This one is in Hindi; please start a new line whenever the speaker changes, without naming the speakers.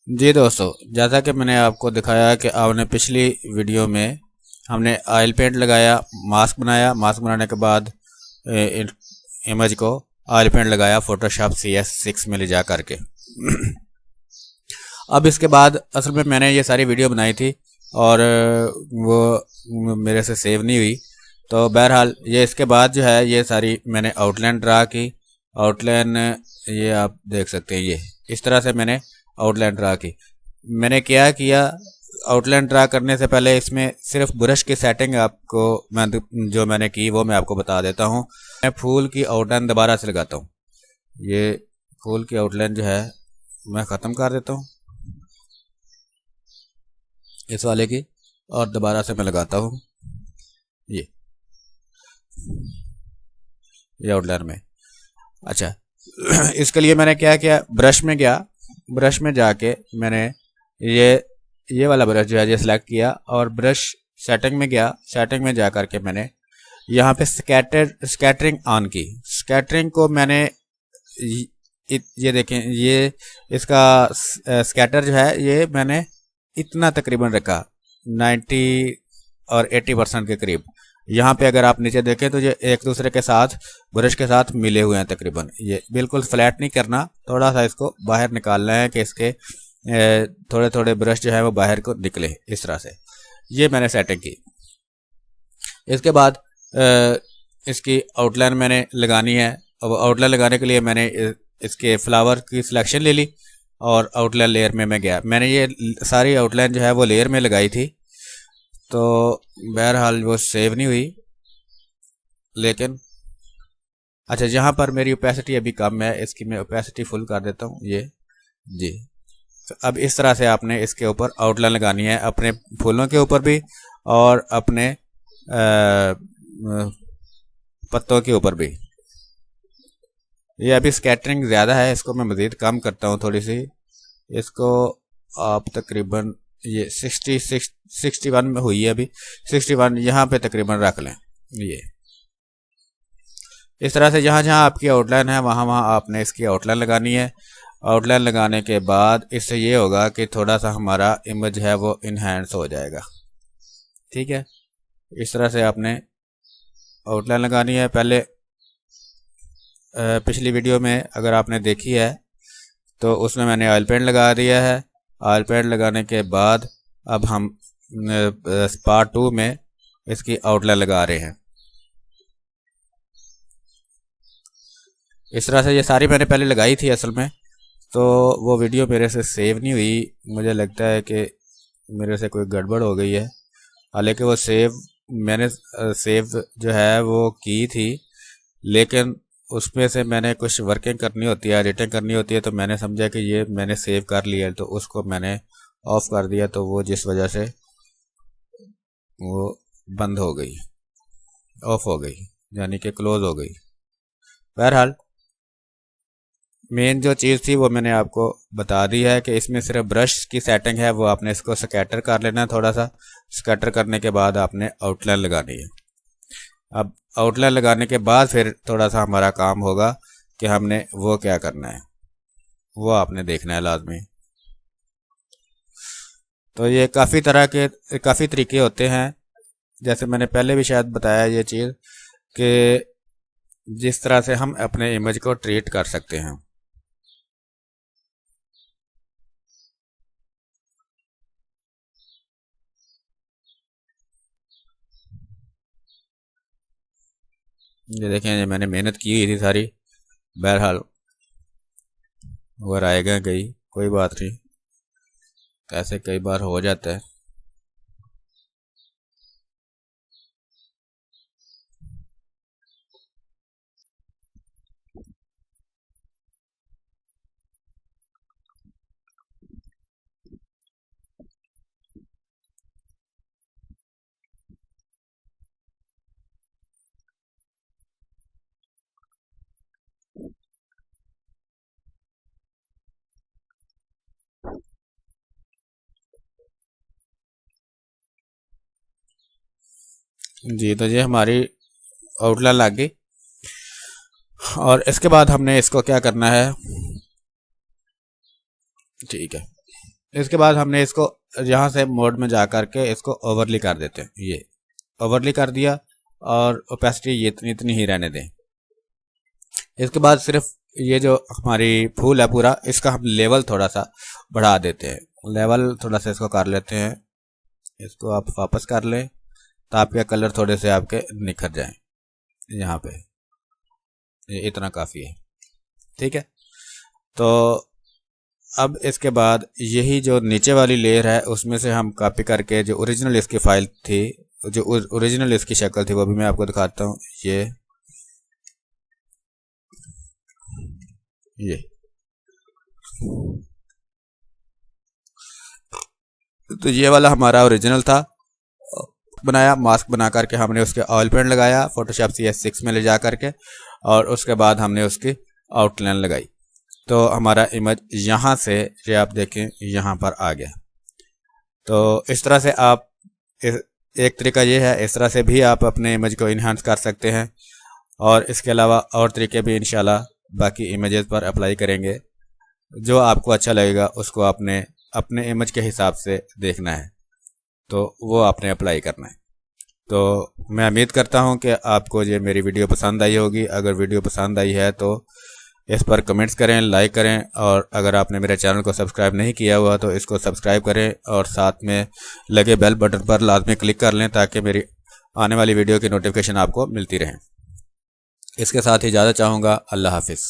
जी दोस्तों, जैसा कि मैंने आपको दिखाया कि आपने पिछली वीडियो में हमने ऑयल पेंट लगाया, मास्क बनाया, मास्क बनाने के बाद इमेज को ऑयल पेंट लगाया फोटोशॉप CS6 में ले जा करके। अब इसके बाद असल में मैंने ये सारी वीडियो बनाई थी और वो मेरे से सेव नहीं हुई, तो बहरहाल ये इसके बाद जो है ये सारी मैंने आउटलाइन ड्रा की। आउटलाइन ये आप देख सकते हैं, ये इस तरह से मैंने आउटलाइन ड्रा की। मैंने क्या किया, आउटलाइन ड्रा करने से पहले इसमें सिर्फ ब्रश की सेटिंग आपको जो मैंने की वो मैं आपको बता देता हूँ। मैं फूल की आउटलाइन दोबारा से लगाता हूँ। ये फूल की आउटलाइन जो है मैं ख़त्म कर देता हूँ इस वाले की, और दोबारा से मैं लगाता हूँ ये आउटलाइन में। अच्छा, इसके लिए मैंने क्या किया, ब्रश में गया, ब्रश में जाके मैंने ये वाला ब्रश जो है ये सिलेक्ट किया और ब्रश सेटिंग में गया। सेटिंग में जा करके मैंने यहाँ पे स्कैटरिंग ऑन की। स्कैटरिंग को मैंने ये देखें, ये इसका स्कैटर जो है ये मैंने इतना तकरीबन रखा 90 और 80% के करीब। यहाँ पे अगर आप नीचे देखें तो ये एक दूसरे के साथ ब्रश के साथ मिले हुए हैं तकरीबन। ये बिल्कुल फ्लैट नहीं करना, थोड़ा सा इसको बाहर निकालना है कि इसके थोड़े थोड़े ब्रश जो है वो बाहर को निकले, इस तरह से। ये मैंने सेटिंग की। इसके बाद इसकी आउटलाइन मैंने लगानी है। अब आउटलाइन लगाने के लिए मैंने इसके फ्लावर की सिलेक्शन ले ली और आउटलाइन लेयर में मैं गया। मैंने ये सारी आउटलाइन जो है वो लेयर में लगाई थी, तो बहरहाल वो सेव नहीं हुई। लेकिन अच्छा, जहाँ पर मेरी ओपेसिटी अभी कम है, इसकी मैं ओपेसिटी फुल कर देता हूँ, ये जी। तो अब इस तरह से आपने इसके ऊपर आउटलाइन लगानी है, अपने फूलों के ऊपर भी और अपने पत्तों के ऊपर भी। ये अभी स्कैटरिंग ज़्यादा है, इसको मैं मज़ीद कम करता हूँ थोड़ी सी। इसको आप तकरीबन ये 61 में हुई है अभी, 61 यहाँ पे तकरीबन रख लें। ये इस तरह से जहाँ जहाँ आपकी आउटलाइन है वहाँ वहाँ आपने इसकी आउटलाइन लगानी है। आउटलाइन लगाने के बाद इससे ये होगा कि थोड़ा सा हमारा इमेज है वो इन्हेंस हो जाएगा। ठीक है, इस तरह से आपने आउटलाइन लगानी है। पहले पिछली वीडियो में अगर आपने देखी है तो उसमें मैंने ऑयल पेंट लगा दिया है। ऑयल पेंट लगाने के बाद अब हम पार्ट 2 में इसकी आउटलाइन लगा रहे हैं। इस तरह से ये सारी मैंने पहले लगाई थी असल में, तो वो वीडियो मेरे से सेव नहीं हुई। मुझे लगता है कि मेरे से कोई गड़बड़ हो गई है। हालांकि वो मैंने सेव जो है वो की थी, लेकिन उसमें से मैंने कुछ वर्किंग करनी होती है, एडिटिंग करनी होती है, तो मैंने समझा कि ये मैंने सेव कर लिया, तो उसको मैंने ऑफ कर दिया, तो वो जिस वजह से वो बंद हो गई, ऑफ हो गई, यानी कि क्लोज हो गई। बहरहाल मेन जो चीज़ थी वो मैंने आपको बता दी है कि इसमें सिर्फ ब्रश की सेटिंग है, वो आपने इसको स्कैटर कर लेना है। थोड़ा सा स्कैटर करने के बाद आपने आउटलाइन लगानी है। अब आउटलाइन लगाने के बाद फिर थोड़ा सा हमारा काम होगा कि हमने वो क्या करना है, वो आपने देखना है लाजमी। तो ये काफ़ी तरीके होते हैं, जैसे मैंने पहले भी शायद बताया ये चीज़ कि जिस तरह से हम अपने इमेज को ट्रीट कर सकते हैं। ये देखें, ये मैंने मेहनत की हुई थी सारी। बहरहाल वो आएगा गई, कोई बात नहीं, ऐसे कई बार हो जाता है। जी, तो ये हमारी आउटलाइन लग गई और इसके बाद हमने इसको क्या करना है। ठीक है, इसके बाद हमने इसको यहाँ से मोड में जा कर के इसको ओवरली कर देते हैं। ये ओवरली कर दिया और ओपेसिटी ये इतनी इतनी ही रहने दें। इसके बाद सिर्फ ये जो हमारी फूल है पूरा, इसका हम लेवल थोड़ा सा बढ़ा देते हैं। लेवल थोड़ा सा इसको कर लेते हैं, इसको आप वापस कर लें तो आपके कलर थोड़े से आपके निखर जाएं। यहाँ पे ये इतना काफ़ी है, ठीक है। तो अब इसके बाद यही जो नीचे वाली लेयर है उसमें से हम कॉपी करके जो ओरिजिनल इसकी फाइल थी, जो ओरिजिनल इसकी शक्ल थी, वो भी मैं आपको दिखाता हूँ। ये तो ये वाला हमारा ओरिजिनल था, बनाया मास्क बना करके हमने उसके ऑयल पेंट लगाया फोटोशॉप CS6 में ले जा करके, और उसके बाद हमने उसकी आउटलाइन लगाई। तो हमारा इमेज यहाँ से ये आप देखें यहाँ पर आ गया। तो इस तरह से आप एक तरीका ये है, इस तरह से भी आप अपने इमेज को इन्हांस कर सकते हैं। और इसके अलावा और तरीके भी इंशाल्लाह बाकी इमेजेस पर अप्लाई करेंगे। जो आपको अच्छा लगेगा उसको आपने अपने इमेज के हिसाब से देखना है, तो वो आपने अप्लाई करना है। तो मैं उम्मीद करता हूँ कि आपको ये मेरी वीडियो पसंद आई होगी। अगर वीडियो पसंद आई है तो इस पर कमेंट्स करें, लाइक करें, और अगर आपने मेरे चैनल को सब्सक्राइब नहीं किया हुआ तो इसको सब्सक्राइब करें और साथ में लगे बेल बटन पर लाजमी क्लिक कर लें ताकि मेरी आने वाली वीडियो की नोटिफिकेशन आपको मिलती रहे। इसके साथ ही इजाज़त चाहूँगा। अल्लाह हाफिज़।